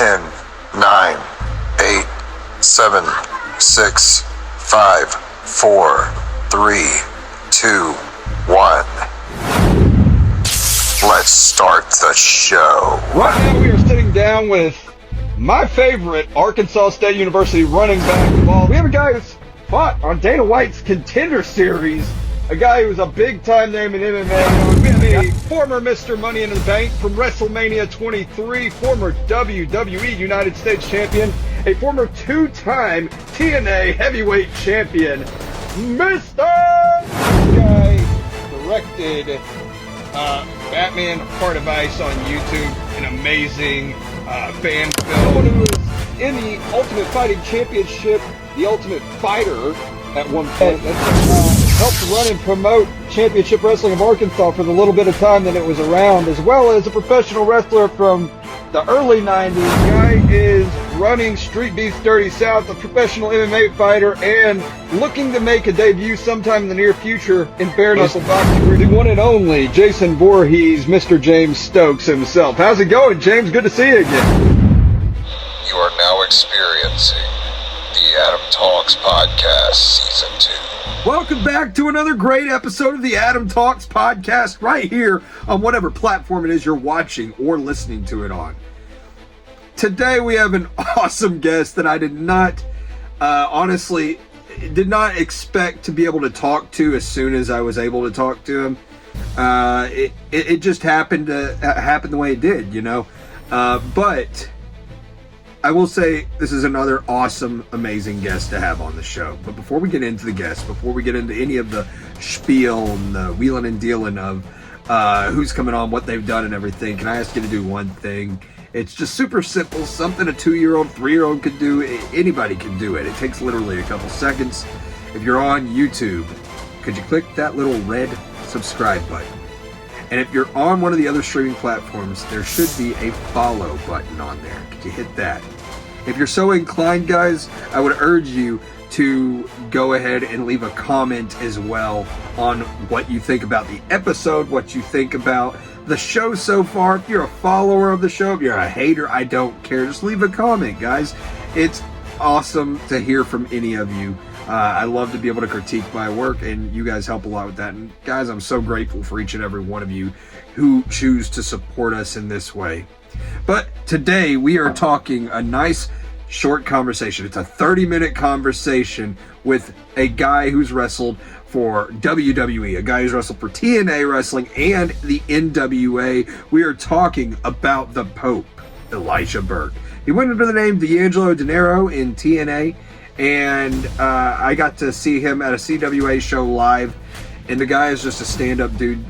10, 9, 8, 7, 6, 5, 4, 3, 2, 1. Let's start the show. Right now we are sitting down with my favorite Arkansas State University running back of all. We have a guy who's fought on Dana White's Contender Series, a guy who's a big-time name in MMA. We have a former Mr. Money in the Bank from WrestleMania 23, former WWE United States champion, a former two-time TNA heavyweight champion, Mr. This guy directed Batman Heart of Ice on YouTube, an amazing fan film. Someone who was in the Ultimate Fighting Championship, the Ultimate Fighter at one point. That's helped run and promote Championship Wrestling of Arkansas for the little bit of time that it was around, as well as a professional wrestler from the early 90s. The guy is running Street Beast Dirty South, a professional MMA fighter, and looking to make a debut sometime in the near future in bare knuckle boxing. The one and only Jason Voorhees, Mr. James Stokes himself. How's it going, James? Good to see you again. You are now experiencing the Adam Talks Podcast Season 2. Welcome back to another great episode of the Adam Talks Podcast right here on whatever platform it is you're watching or listening to it on. Today we have an awesome guest that I did not, honestly, did not expect to be able to talk to as soon as I was able to talk to him. It just happened to happen the way it did, you know. But I will say this is another awesome, amazing guest to have on the show. But before we get into the guest, before we get into any of the spiel and the wheeling and dealing of who's coming on, what they've done and everything, can I ask you to do one thing? It's just super simple, something a 2-year-old, 3-year-old could do. Anybody can do it. It takes literally a couple seconds. If you're on YouTube, could you click that little red subscribe button? And if you're on one of the other streaming platforms, there should be a follow button on there. Could you hit that? If you're so inclined, guys, I would urge you to go ahead and leave a comment as well on what you think about the episode, what you think about the show so far. If you're a follower of the show, if you're a hater, I don't care. Just leave a comment, guys. It's awesome to hear from any of you. I love to be able to critique my work, and you guys help a lot with that. And guys, I'm so grateful for each and every one of you who choose to support us in this way. But today we are talking a nice short conversation. It's a 30-minute conversation with a guy who's wrestled for WWE, a guy who's wrestled for TNA Wrestling and the NWA. We are talking about the Pope, Elijah Burke. He went under the name D'Angelo Dinero in TNA, and I got to see him at a CWA show live, and the guy is just a stand-up dude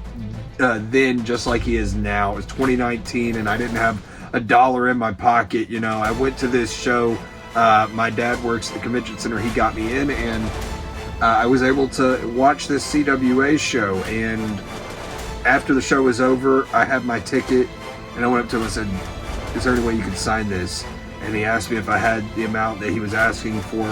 then, just like he is now. It was 2019, and I didn't have $1 in my pocket. You know, I went to this show. My dad works at the convention center. He got me in, and I was able to watch this CWA show. And after the show was over, I had my ticket, and I went up to him and said, "Is there any way you could sign this?" And he asked me if I had the amount that he was asking for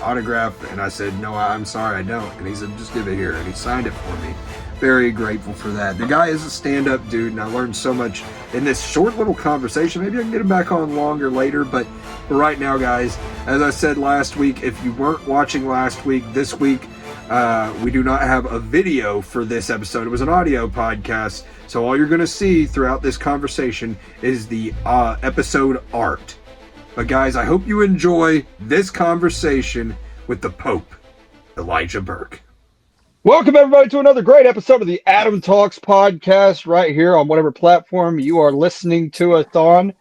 autograph, and I said, "No, I'm sorry, I don't." And he said, "Just give it here," and he signed it for me. Very grateful for that. The guy is a stand-up dude, and I learned so much in this short little conversation. Maybe I can get him back on longer later, but for right now, guys, as I said last week, if you weren't watching last week, this week, we do not have a video for this episode. It was an audio podcast, so all you're going to see throughout this conversation is the episode art. But guys, I hope you enjoy this conversation with the Pope, Elijah Burke. Welcome, everybody, to another great episode of the Adam Talks Podcast right here on whatever platform you are listening to us on.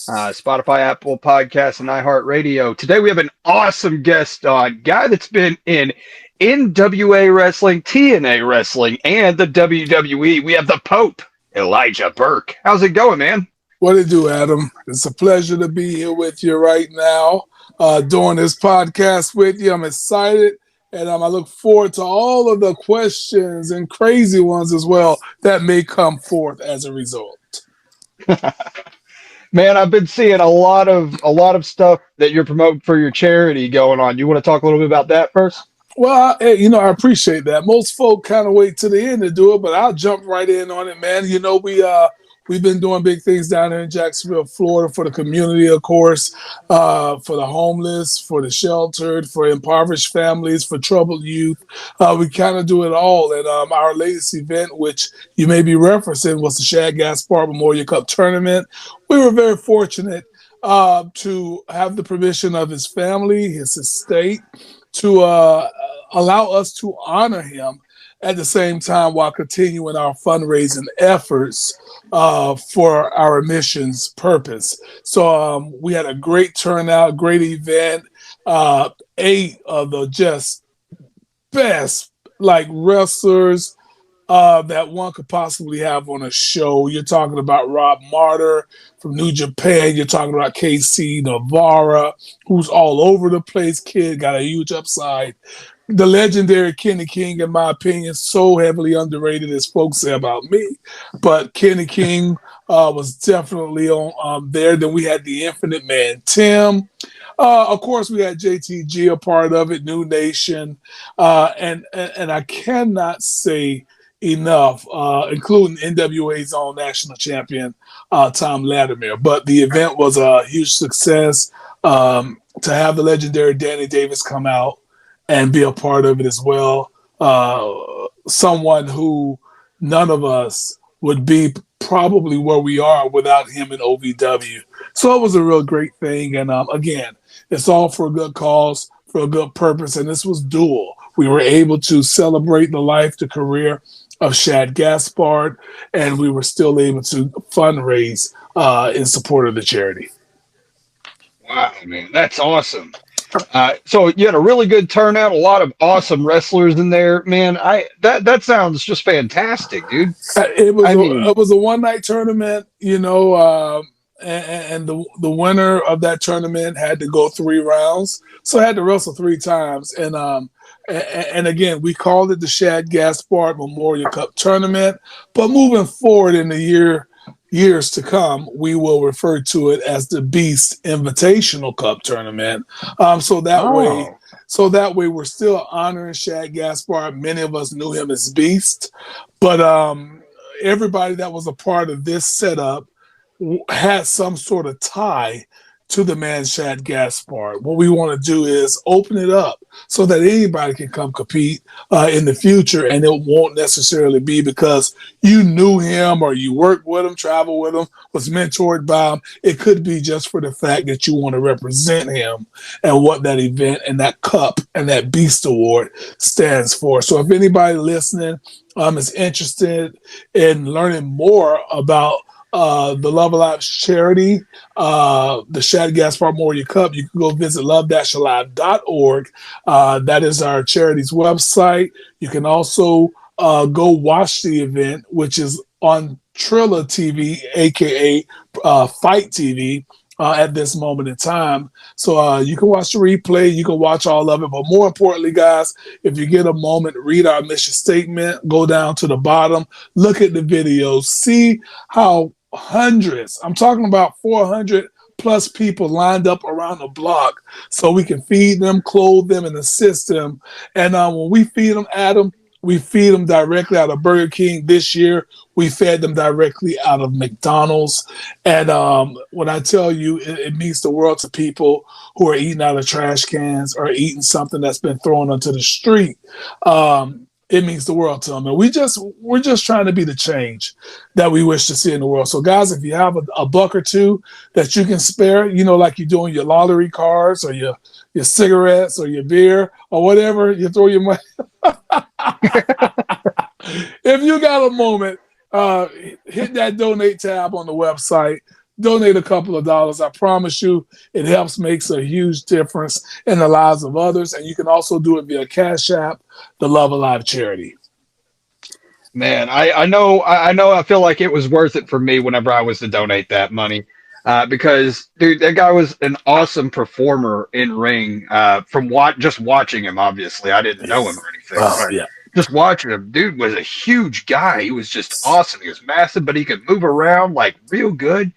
Spotify, Apple Podcasts, and iHeartRadio. Today we have an awesome guest on, guy that's been in NWA Wrestling, TNA Wrestling, and the WWE. We have the Pope, Elijah Burke. How's it going, man? What it do, Adam? It's a pleasure to be here with you right now, doing this podcast with you. I'm excited, and I look forward to all of the questions and crazy ones as well that may come forth as a result. Man, I've been seeing a lot of stuff that you're promoting for your charity going on. You want to talk a little bit about that first? Well, I appreciate that. Most folk kind of wait to the end to do it, but I'll jump right in on it, man. You know, We've been doing big things down here in Jacksonville, Florida, for the community, of course, for the homeless, for the sheltered, for impoverished families, for troubled youth. We kind of do it all. And our latest event, which you may be referencing, was the Shad Gaspard Memorial Cup Tournament. We were very fortunate to have the permission of his family, his estate, to allow us to honor him at the same time while continuing our fundraising efforts for our missions purpose. So we had a great turnout, great event. 8 of the just best like wrestlers that one could possibly have on a show. You're talking about Rob Martyr from New Japan. You're talking about KC Navarra, who's all over the place. Kid got a huge upside. The legendary Kenny King, in my opinion, so heavily underrated, as folks say about me. But Kenny King was definitely on there. Then we had the Infinite Man Tim. Of course, we had JTG a part of it, New Nation, and I cannot say enough, including NWA's own national champion, Tom Latimer. But the event was a huge success. To have the legendary Danny Davis come out and be a part of it as well. Someone who none of us would be probably where we are without him in OVW. So it was a real great thing. And again, it's all for a good cause, for a good purpose. And this was dual. We were able to celebrate the life, the career of Shad Gaspard, and we were still able to fundraise in support of the charity. Wow, man, that's awesome. So you had a really good turnout, a lot of awesome wrestlers in there, man. That sounds just fantastic, dude. It was a one night tournament, and the winner of that tournament had to go 3 rounds, so I had to wrestle 3 times. And again, we called it the Shad Gaspard Memorial Cup Tournament, but moving forward in the years to come, we will refer to it as the Beast Invitational Cup Tournament. So that way we're still honoring Shad Gaspard. Many of us knew him as Beast, but everybody that was a part of this setup had some sort of tie to the man Shad Gaspard. What we want to do is open it up so that anybody can come compete in the future, and it won't necessarily be because you knew him or you worked with him, traveled with him, was mentored by him. It could be just for the fact that you want to represent him and what that event and that cup and that Beast Award stands for. So if anybody listening is interested in learning more about the Love Alive charity, the Shad Gaspard Memorial Cup, you can go visit love-alive.org. That is our charity's website. You can also go watch the event, which is on Trilla TV, aka Fight TV, at this moment in time. So you can watch the replay, you can watch all of it, but more importantly, guys, if you get a moment, read our mission statement, go down to the bottom, look at the videos, see how hundreds, I'm talking about 400 plus people lined up around the block so we can feed them, clothe them, and assist them. And when we feed them, Adam, we feed them directly out of Burger King. This year, we fed them directly out of McDonald's. And when I tell you, it means the world to people who are eating out of trash cans or eating something that's been thrown onto the street. It means the world to them. And we're just trying to be the change that we wish to see in the world. So guys, if you have a buck or two that you can spare, like you're doing your lottery cards or your cigarettes or your beer or whatever, you throw your money. If you got a moment, hit that donate tab on the website. Donate a couple of dollars. I promise you, it makes a huge difference in the lives of others. And you can also do it via Cash App, the Love Alive charity. Man, I know. I feel like it was worth it for me whenever I was to donate that money, because dude, that guy was an awesome performer in ring. From just watching him, obviously, I didn't know him or anything. Oh, yeah. Just watching him, dude was a huge guy. He was just awesome. He was massive, but he could move around like real good.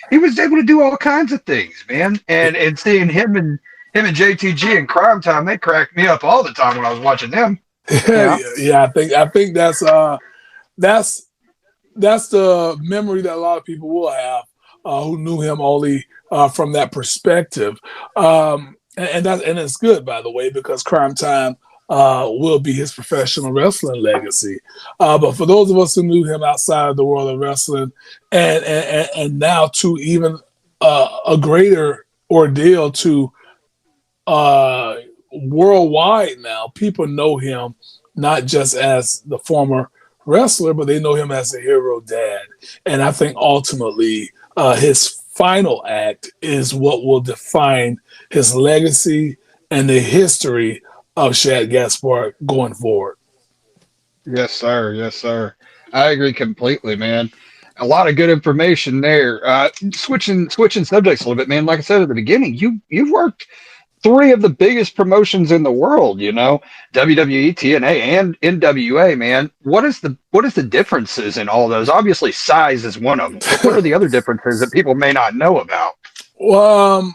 He was able to do all kinds of things, man. And seeing him and JTG in Crime Time, they cracked me up all the time when I was watching them. Yeah, I think that's that's the memory that a lot of people will have who knew him only from that perspective. And it's good, by the way, because Crime Time will be his professional wrestling legacy. But for those of us who knew him outside of the world of wrestling, and now to even a greater ordeal to worldwide now, people know him not just as the former wrestler, but they know him as a hero dad. And I think ultimately his final act is what will define his legacy and the history of Shad Gaspard going forward. Yes, sir. Yes, sir. I agree completely, man. A lot of good information there. Switching subjects a little bit, man. Like I said at the beginning, you've worked three of the biggest promotions in the world. WWE, TNA, and NWA. Man, what is the differences in all those? Obviously, size is one of them. But what are the other differences that people may not know about? Well,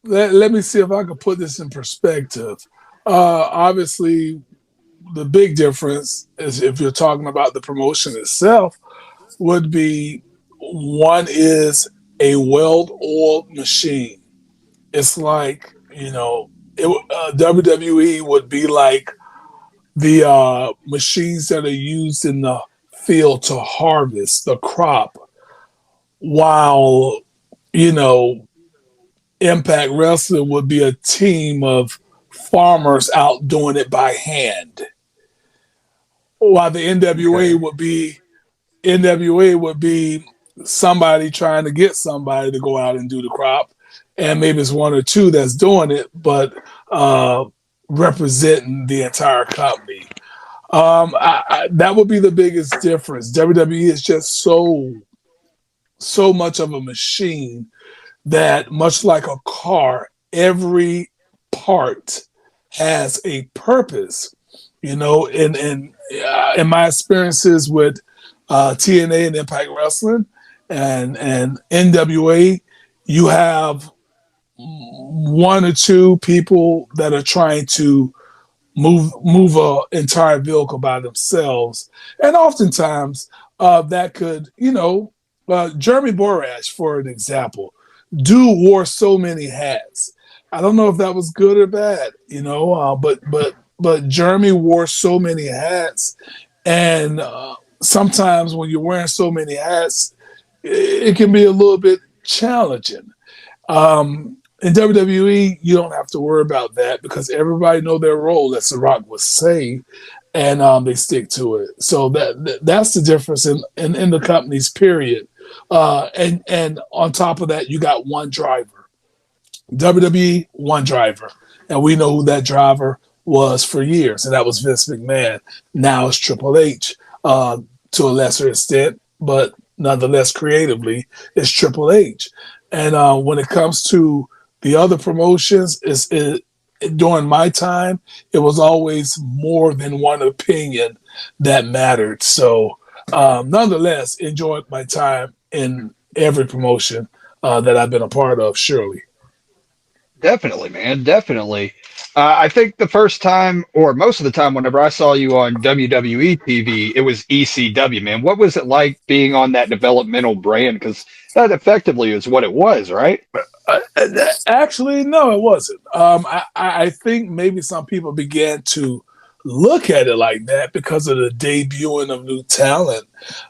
let me see if I can put this in perspective. Obviously, the big difference is if you're talking about the promotion itself, would be one is a well-oiled machine. It's like, WWE would be like the machines that are used in the field to harvest the crop, while, you know, Impact Wrestling would be a team of farmers out doing it by hand. While the NWA would be somebody trying to get somebody to go out and do the crop, and maybe it's one or two that's doing it, but representing the entire company. That would be the biggest difference. WWE is just so much of a machine that, much like a car, every part has a purpose. In my experiences with TNA and Impact Wrestling and NWA, you have one or two people that are trying to move an entire vehicle by themselves, and oftentimes that could, Jeremy Borash, for an example, wore so many hats. I don't know if that was good or bad, but Jeremy wore so many hats, and sometimes when you're wearing so many hats, it can be a little bit challenging. In WWE, you don't have to worry about that because everybody know their role, as The Rock would say, and they stick to it. So that's the difference in the companies, period. And on top of that, you got one driver. WWE, one driver. And we know who that driver was for years, and that was Vince McMahon. Now it's Triple H to a lesser extent, but nonetheless, creatively, it's Triple H. And when it comes to the other promotions, during my time, it was always more than one opinion that mattered. So, nonetheless, enjoyed my time in every promotion that I've been a part of, surely. Definitely, man. Definitely. I think the first time, or most of the time, whenever I saw you on WWE TV, it was ECW, man. What was it like being on that developmental brand? Because that effectively is what it was, right? Actually, no, it wasn't. I think maybe some people began to look at it like that because of the debuting of new talent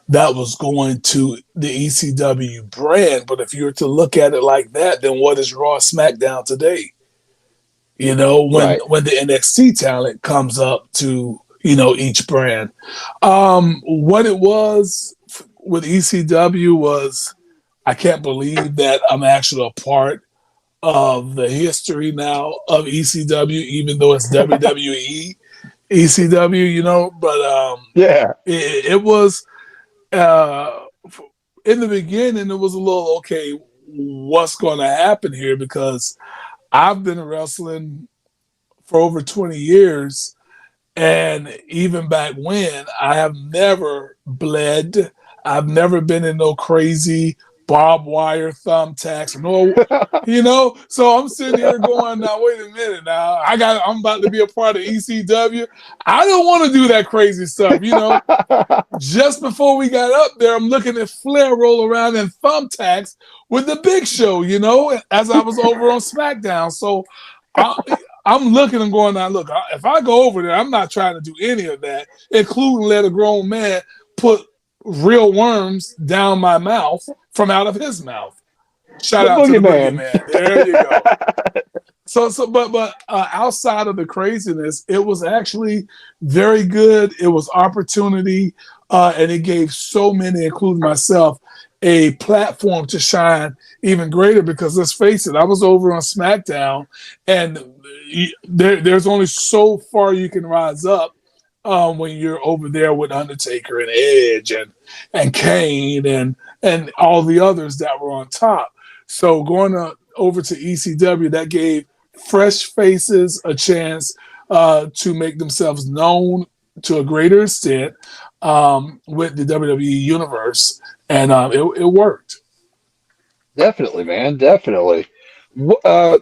that was going to the ECW brand. But if you were to look at it like that, then what is Raw SmackDown today? Right. When the NXT talent comes up to, each brand. What it was with ECW was, I can't believe that I'm actually a part of the history now of ECW, even though it's WWE ECW, but Yeah. it was in the beginning, it was a little, okay, what's going to happen here? Because I've been wrestling for over 20 years, and even back when, I have never bled. I've never been in no crazy barbed wire thumbtacks, no, So I'm sitting here going, now wait a minute, now I'm about to be a part of ECW. I don't want to do that crazy stuff, Just before we got up there, I'm looking at Flair roll around in thumbtacks with the Big Show, as I was over on SmackDown. So I'm looking and going, now look, if I go over there, I'm not trying to do any of that, including let a grown man put real worms down my mouth from out of his mouth. Shout out to the Boogeyman. There you go. But outside of the craziness, it was actually very good. It was opportunity, and it gave so many, including myself, a platform to shine even greater. Because let's face it, I was over on SmackDown, and there's only so far you can rise up when you're over there with Undertaker and Edge and Kane and all the others that were on top. So going over to ECW, that gave fresh faces a chance to make themselves known to a greater extent with the WWE universe, and it worked. Definitely, man. Definitely. All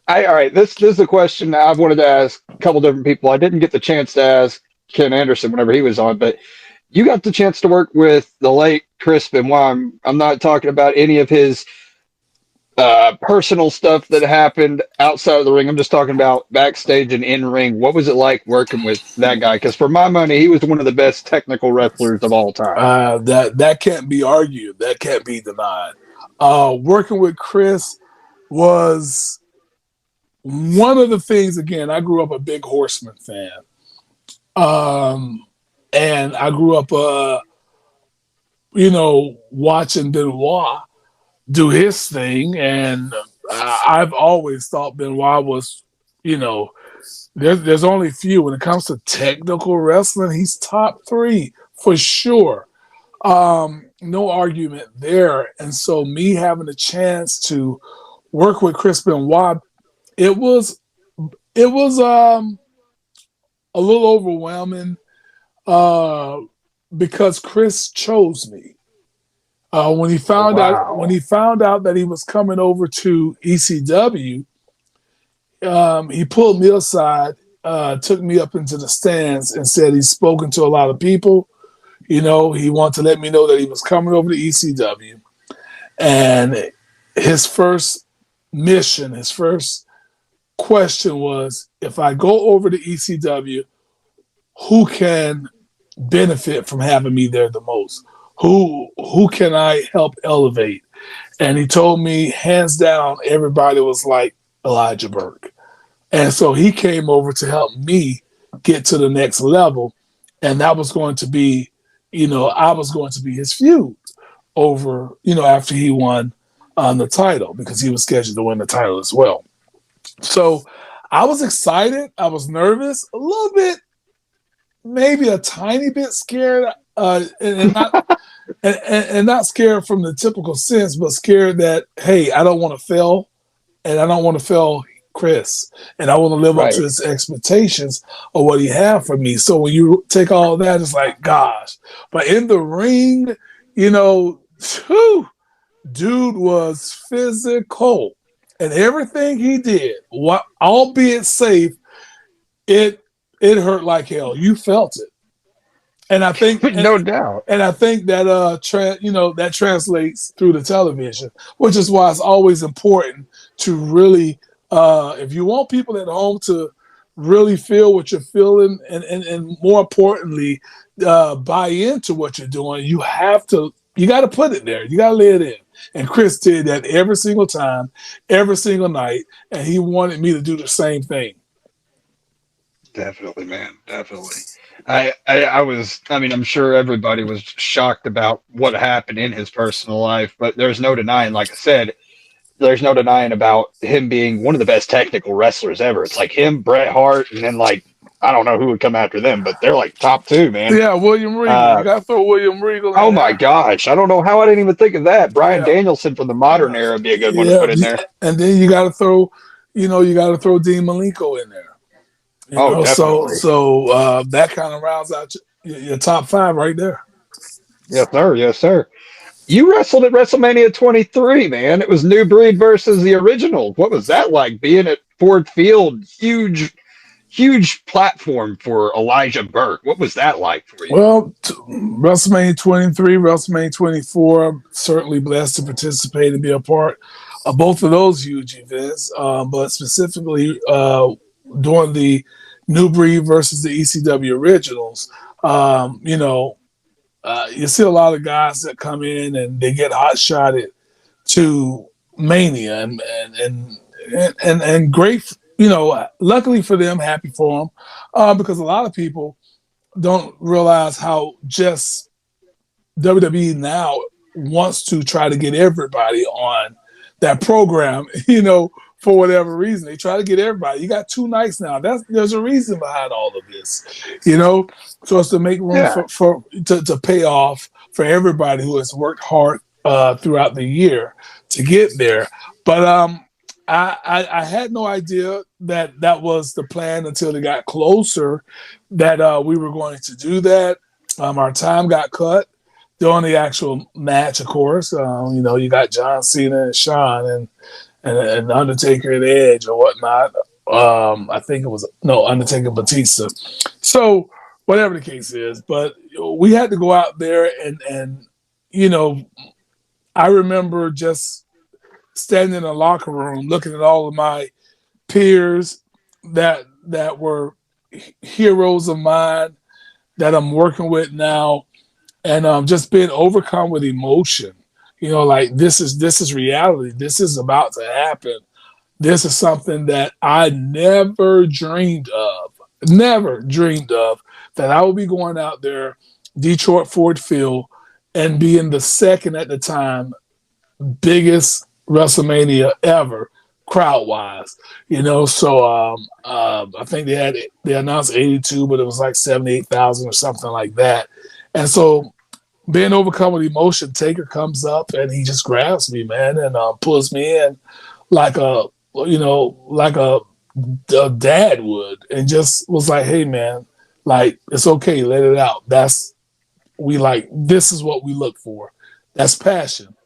right. This is a question I've wanted to ask a couple different people. I didn't get the chance to ask Ken Anderson whenever he was on, but you got the chance to work with the late Chris Benoit. I'm not talking about any of his personal stuff that happened outside of the ring. I'm just talking about backstage and in ring. What was it like working with that guy? Because for my money, he was one of the best technical wrestlers of all time. That can't be argued. That can't be denied. Working with Chris was one of the things. Again, I grew up a big Horseman fan, and I grew up, watching Benoit do his thing, and I've always thought Benoit was, there's only few when it comes to technical wrestling. He's top 3 for sure. No argument there. And so me having a chance to work with Chris Benoit, it was a little overwhelming because Chris chose me. When he found out that he was coming over to ECW, he pulled me aside, took me up into the stands, and said he's spoken to a lot of people. He wanted to let me know that he was coming over to ECW, and his first mission, his first question was, if I go over to ECW, who can benefit from having me there the most? Who can I help elevate? And he told me, hands down, everybody was like Elijah Burke. And so he came over to help me get to the next level. And that was going to be, I was going to be his feud over, after he won the title, because he was scheduled to win the title as well. So I was excited. I was nervous, a little bit, maybe a tiny bit scared, and not scared from the typical sense, but scared that, hey, I don't want to fail, and I don't want to fail Chris, and I want to live up to his expectations of what he had for me. So when you take all that, it's like, gosh. But in the ring, dude was physical, and everything he did, albeit safe, it hurt like hell. You felt it. And I think, no doubt. And I think that that translates through the television, which is why it's always important to really, if you want people at home to really feel what you're feeling, and more importantly, buy into what you're doing, you got to put it there. You got to lay it in. And Chris did that every single time, every single night, and he wanted me to do the same thing. Definitely, man. Definitely. I'm sure everybody was shocked about what happened in his personal life, but there's no denying, like I said, there's no denying about him being one of the best technical wrestlers ever. It's like him, Bret Hart, and then I don't know who would come after them, but they're like top 2, man. Yeah, William Regal. You got to throw William Regal in there. My gosh. I don't know how I didn't even think of that. Bryan Danielson from the modern era would be a good one to put in there. And then you got to throw, Dean Malenko in there. Definitely. So that kind of rounds out your top 5 right there. Yes, sir. Yes, sir. You wrestled at WrestleMania 23, man. It was New Breed versus the original. What was that like being at Ford Field? Huge platform for Elijah Burke. What was that like for you? Well, WrestleMania 23, WrestleMania 24, I'm certainly blessed to participate and be a part of both of those huge events, but specifically during the New Breed versus the ECW Originals. You see a lot of guys that come in and they get hot shotted to Mania and great. Luckily for them, happy for them, because a lot of people don't realize how just WWE now wants to try to get everybody on that program, for whatever reason. They try to get everybody. You got 2 nights now. There's a reason behind all of this, so it's to make room to pay off for everybody who has worked hard throughout the year to get there. But I had no idea that was the plan until it got closer that we were going to do that. Our time got cut during the actual match, of course. You got John Cena and Shawn and Undertaker and Edge or whatnot. I think it was Undertaker Batista. So whatever the case is, but we had to go out there and I remember just standing in a locker room looking at all of my peers that were heroes of mine that I'm working with now, and just being overcome with emotion. Like this is reality. This is about to happen. This is something that I never dreamed of that I would be going out there, Detroit Ford Field, and being the second at the time biggest WrestleMania ever, crowd wise. So I think they announced 82, but it was like 78,000 or something like that. And so being overcome with emotion, Taker comes up and he just grabs me, man, and pulls me in like a dad would, and just was like, "Hey, man, like it's okay, let it out. This is what we look for. That's passion,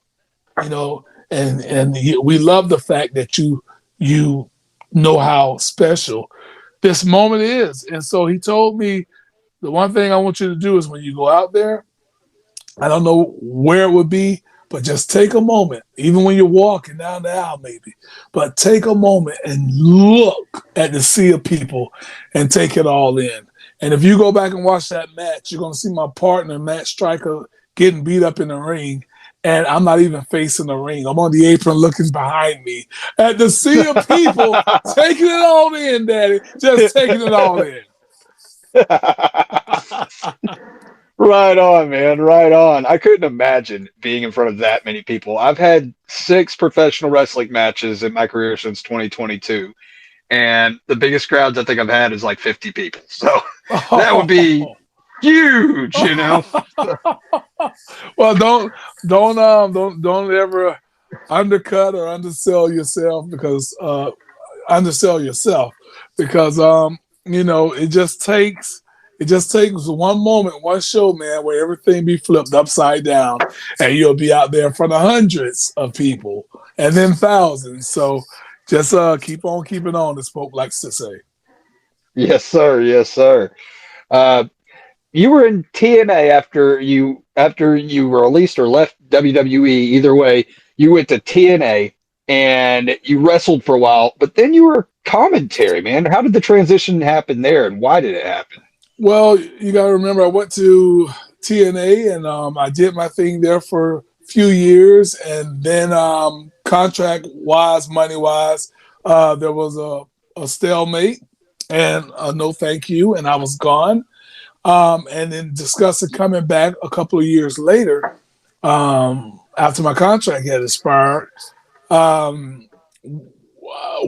and we love the fact that you know how special this moment is." And so he told me, the one thing I want you to do is when you go out there, I don't know where it would be, but just take a moment, even when you're walking down the aisle maybe, but take a moment and look at the sea of people and take it all in. And if you go back and watch that match, you're going to see my partner, Matt Stryker, getting beat up in the ring. And I'm not even facing the ring. I'm on the apron looking behind me at the sea of people, taking it all in, Daddy. Just taking it all in. Right on, man. Right on. I couldn't imagine being in front of that many people. I've had 6 professional wrestling matches in my career since 2022. And the biggest crowds I think I've had is like 50 people. So that would be huge, Well, don't ever undercut or undersell yourself because it just takes one moment, one show, man, where everything be flipped upside down and you'll be out there in front of hundreds of people and then thousands. So just keep on keeping on, as Pope likes to say. Yes, sir. Yes, sir. You were in TNA after you were released or left WWE. Either way, you went to TNA and you wrestled for a while, but then you were commentary, man. How did the transition happen there, and why did it happen? Well, you got to remember, I went to TNA and I did my thing there for a few years, and then contract-wise, money-wise, there was a stalemate and a no thank you, and I was gone. And then discussing coming back a couple of years later, after my contract had expired,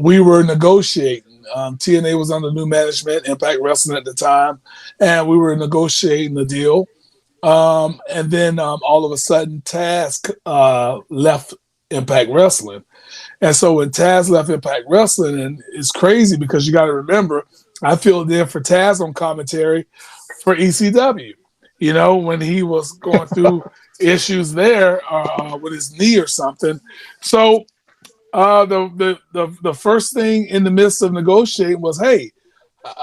we were negotiating. TNA was under new management, Impact Wrestling at the time, and we were negotiating the deal. And then all of a sudden, Taz left Impact Wrestling. And so when Taz left Impact Wrestling, and it's crazy because you got to remember, I filled in for Taz on commentary for ECW, when he was going through issues there with his knee or something. So the first thing in the midst of negotiating was, hey,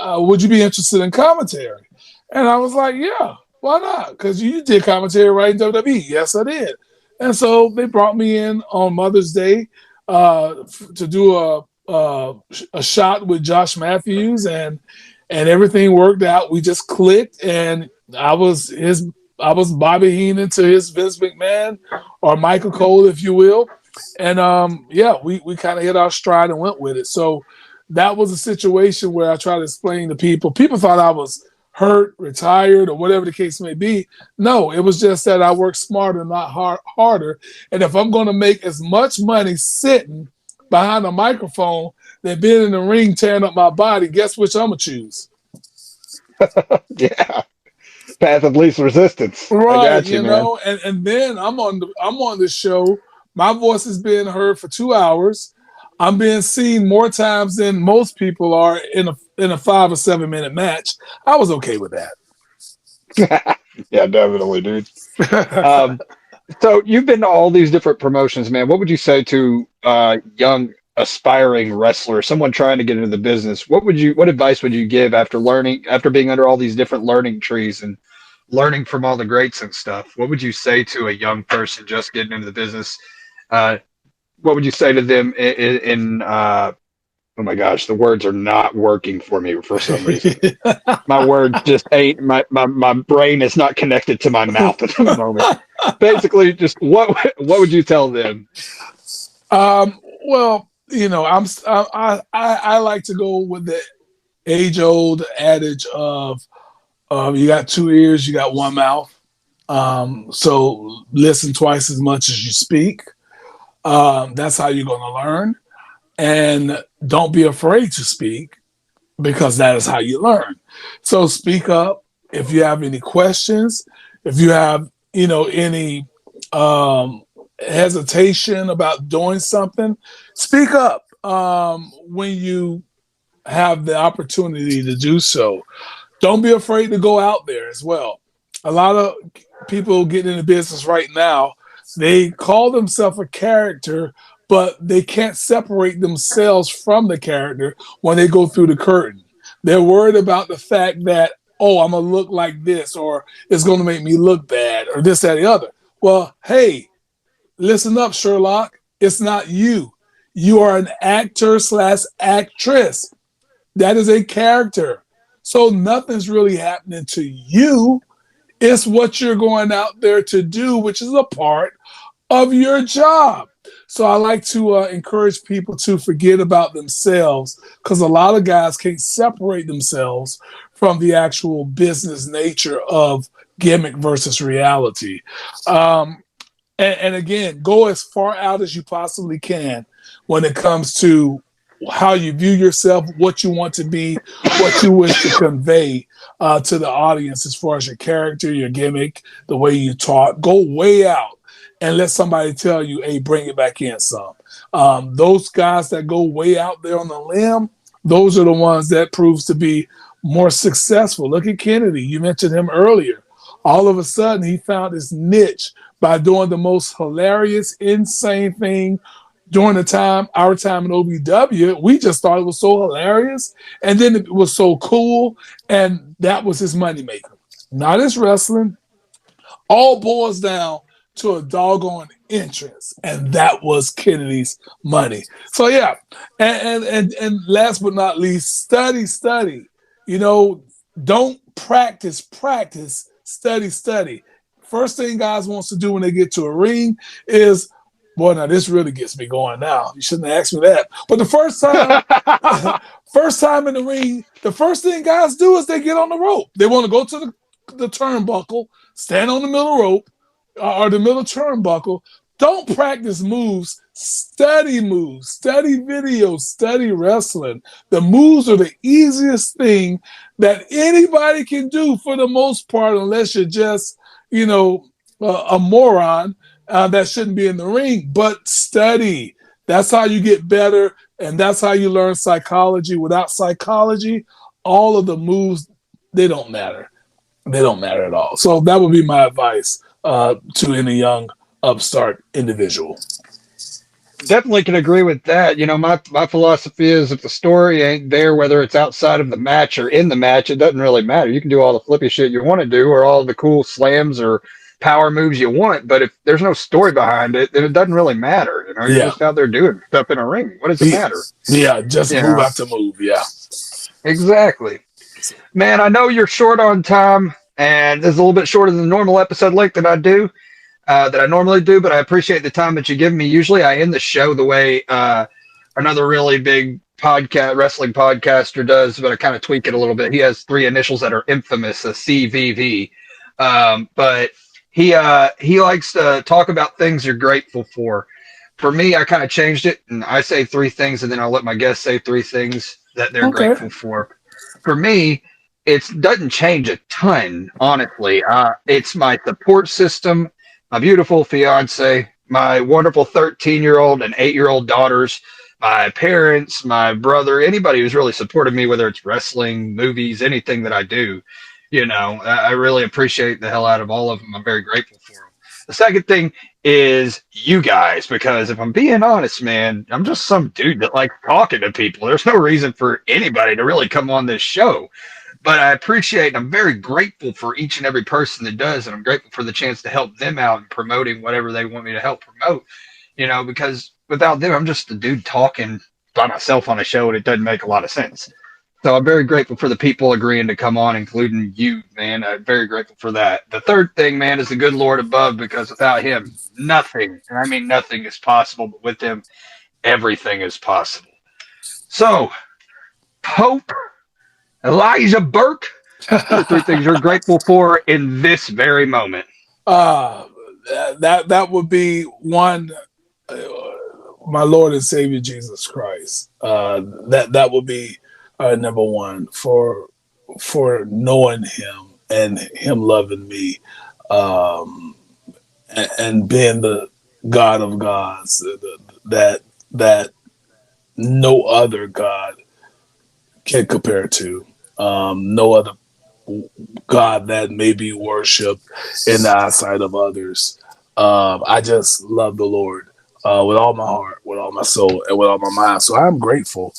would you be interested in commentary? And I was like, yeah, why not? Because you did commentary right in WWE. Yes, I did. And so they brought me in on Mother's Day to do a shot with Josh Matthews, and everything worked out. We just clicked, and I was Bobby Heenan to his Vince McMahon, or Michael Cole, if you will. And we kind of hit our stride and went with it. So that was a situation where I tried to explain to people. People thought I was hurt, retired, or whatever the case may be. No, it was just that I work smarter, not harder. And if I'm going to make as much money sitting behind a microphone than being in the ring tearing up my body, guess which I'm going to choose? Yeah. Path of least resistance. Right, I got you, man. and then I'm on the show. My voice is being heard for 2 hours. I'm being seen more times than most people are in a 5 or 7 minute match. I was okay with that. Yeah, definitely, dude. So you've been to all these different promotions, man. What would you say to young aspiring wrestler, someone trying to get into the business? What advice would you give after being under all these different learning trees and learning from all the greats and stuff? What would you say to a young person just getting into the business? What would you say to them in oh my gosh, the words are not working for me for some reason. My words just ain't, my brain is not connected to my mouth at the moment. Basically, just what would you tell them? Well, I like to go with the age-old adage of you got 2 ears, you got 1 mouth. So listen twice as much as you speak. That's how you're going to learn. And don't be afraid to speak, because that is how you learn. So speak up if you have any questions, if you have, any hesitation about doing something, speak up when you have the opportunity to do so. Don't be afraid to go out there as well. A lot of people getting into business right now, they call themselves a character, but they can't separate themselves from the character when they go through the curtain. They're worried about the fact that, oh, I'm going to look like this, or it's going to make me look bad, or this, that, the other. Well, hey, listen up, Sherlock. It's not you. You are an actor/actress. That is a character. So nothing's really happening to you. It's what you're going out there to do, which is a part of your job. So I like to encourage people to forget about themselves, because a lot of guys can't separate themselves from the actual business nature of gimmick versus reality. And again, go as far out as you possibly can when it comes to how you view yourself, what you want to be, what you wish to convey to the audience as far as your character, your gimmick, the way you talk. Go way out and let somebody tell you, hey, bring it back in some. Those guys that go way out there on the limb, those are the ones that proves to be more successful. Look at Kennedy. You mentioned him earlier. All of a sudden, he found his niche by doing the most hilarious, insane thing during our time in OVW. We just thought it was so hilarious, and then it was so cool, and that was his moneymaker. Not his wrestling. All boils down to a doggone entrance, and that was Kennedy's money. So yeah, and last but not least, study. Don't practice, study. First thing guys wants to do when they get to a ring is, boy, now this really gets me going now. You shouldn't have asked me that. But the first time in the ring, the first thing guys do is they get on the rope. They want to go to the turnbuckle, stand on the middle rope, or the middle turnbuckle. Don't practice moves. Study videos, study wrestling. The moves are the easiest thing that anybody can do for the most part, unless you're just, a moron that shouldn't be in the ring. But study. That's how you get better, and that's how you learn psychology. Without psychology, all of the moves, they don't matter. They don't matter at all. So that would be my advice. to any young upstart individual. Definitely can agree with that. My philosophy is if the story ain't there, whether it's outside of the match or in the match, it doesn't really matter. You can do all the flippy shit you want to do or all the cool slams or power moves you want, but if there's no story behind it, then it doesn't really matter. You're Yeah. just out there doing stuff in a ring. What does it matter? Yeah, just You move know? after move. Yeah. Exactly. Man, I know you're short on time, and this is a little bit shorter than the normal episode length that I normally do, but I appreciate the time that you give me. Usually I end the show the way another really big wrestling podcaster does, but I kind of tweak it a little bit. He has three initials that are infamous, a CVV. But he likes to talk about things you're grateful for. For me, I kind of changed it, and I say three things, and then I'll let my guests say three things that they're Okay. grateful for. For me, it doesn't change a ton, honestly. It's my support system, my beautiful fiance, my wonderful 13-year-old and 8-year-old daughters, my parents, my brother, anybody who's really supported me, whether it's wrestling, movies, anything that I do. I really appreciate the hell out of all of them. I'm very grateful for them. The second thing is you guys, because if I'm being honest, man, I'm just some dude that likes talking to people. There's no reason for anybody to really come on this show. But I appreciate and I'm very grateful for each and every person that does, and I'm grateful for the chance to help them out in promoting whatever they want me to help promote, because without them, I'm just a dude talking by myself on a show, and it doesn't make a lot of sense. So I'm very grateful for the people agreeing to come on, including you, man. I'm very grateful for that. The third thing, man, is the good Lord above, because without him, nothing, and I mean nothing is possible, but with him, everything is possible. So, Pope Elijah Burke, what are three things you're grateful for in this very moment? That would be one, my Lord and Savior Jesus Christ. That would be number one for knowing Him and Him loving me, and being the God of gods that no other God can compare to. No other God that may be worshipped in the eyesight of others. I just love the Lord with all my heart, with all my soul, and with all my mind. So I'm grateful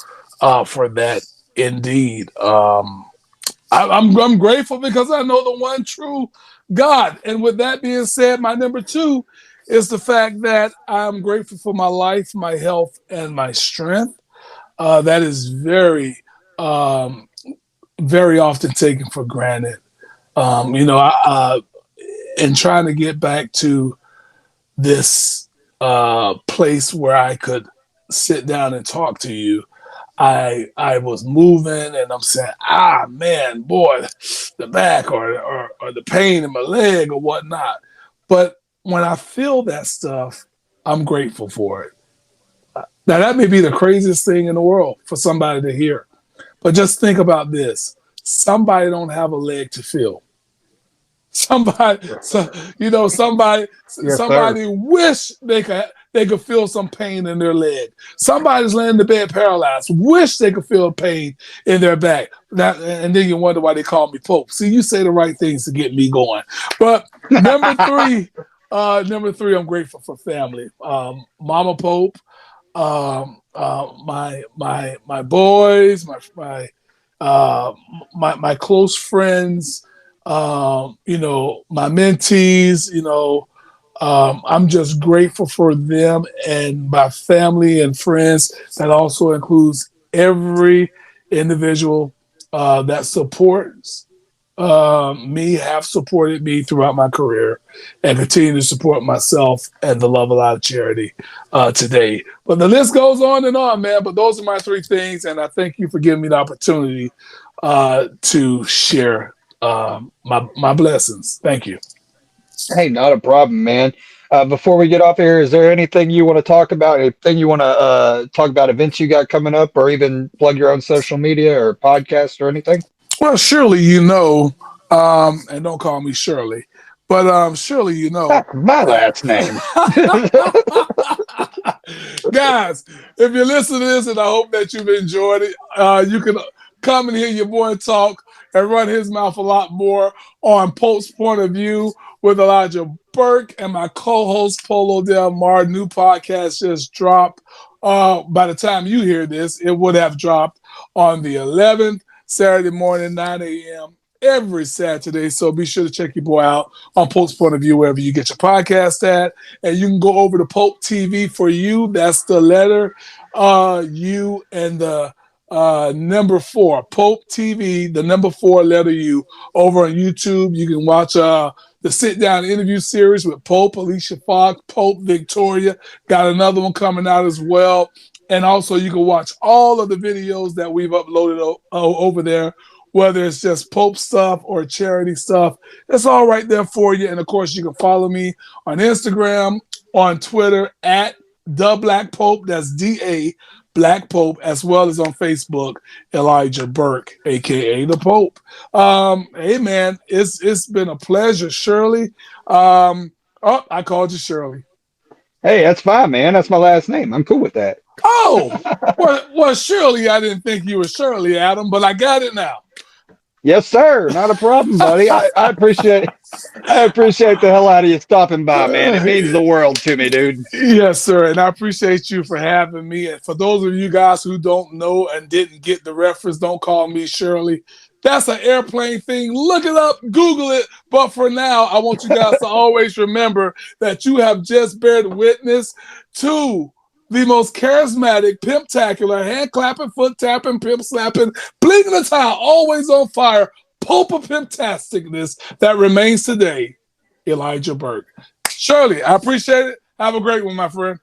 for that indeed. I'm grateful because I know the one true God. And with that being said, my number two is the fact that I'm grateful for my life, my health, and my strength. That is very, very often taken for granted. In trying to get back to this place where I could sit down and talk to you, I was moving and I'm saying, man, boy, the back or the pain in my leg or whatnot. But when I feel that stuff, I'm grateful for it. Now, that may be the craziest thing in the world for somebody to hear. But just think about this. Somebody don't have a leg to feel. Somebody wish they could feel some pain in their leg. Somebody's laying in the bed paralyzed, wish they could feel pain in their back. And then you wonder why they call me Pope. See, you say the right things to get me going. But number three, I'm grateful for family. Mama Pope, my boys, my close friends, my mentees, I'm just grateful for them and my family and friends. That also includes every individual that supports have supported me throughout my career and continue to support myself and the Love Aloud charity today. But the list goes on and on, man. But those are my three things, and I thank you for giving me the opportunity to share my blessings. Thank you. Hey, not a problem, man. Before we get off here, is there anything you want to talk about? Anything you want to talk about events you got coming up, or even plug your own social media or podcast or anything? Well, surely and don't call me Shirley, but surely That's my last name. Guys, if you listen to this, and I hope that you've enjoyed it, you can come and hear your boy talk and run his mouth a lot more on Pope's Point of View with Elijah Burke and my co-host Polo Del Mar. New podcast just dropped. By the time you hear this, it would have dropped on the 11th, Saturday morning, 9 a.m. every Saturday. So be sure to check your boy out on Pope's Point of View, wherever you get your podcast at. And you can go over to Pope TV for you. That's the letter U and the number 4. Pope TV, the number 4 letter U, over on YouTube. You can watch the sit-down interview series with Pope, Alicia Fox, Pope Victoria. Got another one coming out as well. And also you can watch all of the videos that we've uploaded over there, whether it's just Pope stuff or charity stuff. It's all right there for you. And, of course, you can follow me on Instagram, on Twitter, at The Black Pope. That's D-A, Black Pope, as well as on Facebook, Elijah Burke, a.k.a. The Pope. Hey, man, it's been a pleasure, Shirley. I called you Shirley. Hey, that's fine, man. That's my last name. I'm cool with that. Oh, well, Shirley, I didn't think you were Shirley, Adam, but I got it now. Yes, sir. Not a problem, buddy. I appreciate the hell out of you stopping by, man. It means the world to me, dude. Yes, sir. And I appreciate you for having me. And for those of you guys who don't know and didn't get the reference, don't call me Shirley. That's an airplane thing. Look it up, Google it. But for now, I want you guys to always remember that you have just bared witness to the most charismatic, pimp-tacular, hand-clapping, foot-tapping, pimp-slapping, blinking the towel, always on fire, Pope of pimp-tasticness that remains today, Elijah Burke. Shirley, I appreciate it. Have a great one, my friend.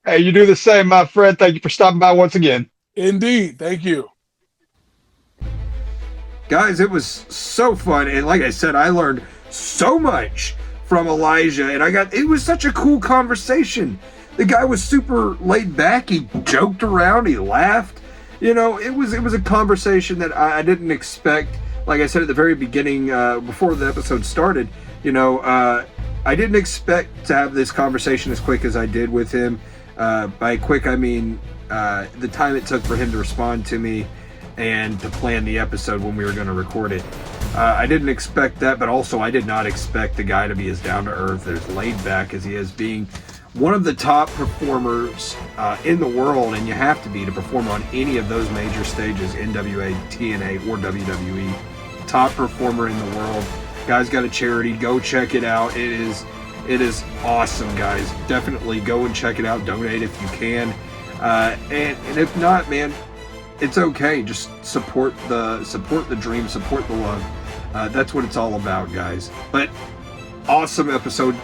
Hey, you do the same, my friend. Thank you for stopping by once again. Indeed. Thank you. Guys, it was so fun. And like I said, I learned so much from Elijah. And it was such a cool conversation. The guy was super laid back. He joked around. He laughed. You know, it was a conversation that I didn't expect. Like I said at the very beginning, before the episode started, you know, I didn't expect to have this conversation as quick as I did with him. By quick, I mean the time it took for him to respond to me and to plan the episode when we were going to record it. I didn't expect that, but also I did not expect the guy to be as down-to-earth, as laid back as he is, being one of the top performers in the world, and you have to be to perform on any of those major stages, NWA, TNA, or WWE. Top performer in the world. Guy's got a charity. Go check it out. It is awesome, guys. Definitely go and check it out. Donate if you can. And if not, man, it's okay. Just support the dream, support the love. That's what it's all about, guys. But awesome episode.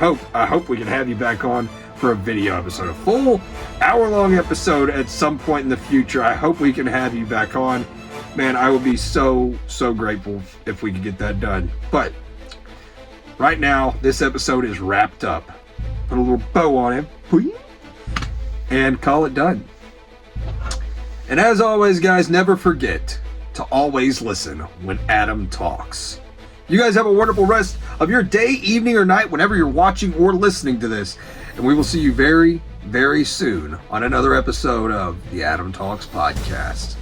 I hope we can have you back on for a video episode, a full hour-long episode at some point in the future. I hope we can have you back on. Man, I would be so grateful if we could get that done. But right now, this episode is wrapped up. Put a little bow on it, and call it done. And as always, guys, never forget to always listen when Adam talks. You guys have a wonderful rest of your day, evening, or night whenever you're watching or listening to this. And we will see you very, very soon on another episode of the Adam Talks Podcast.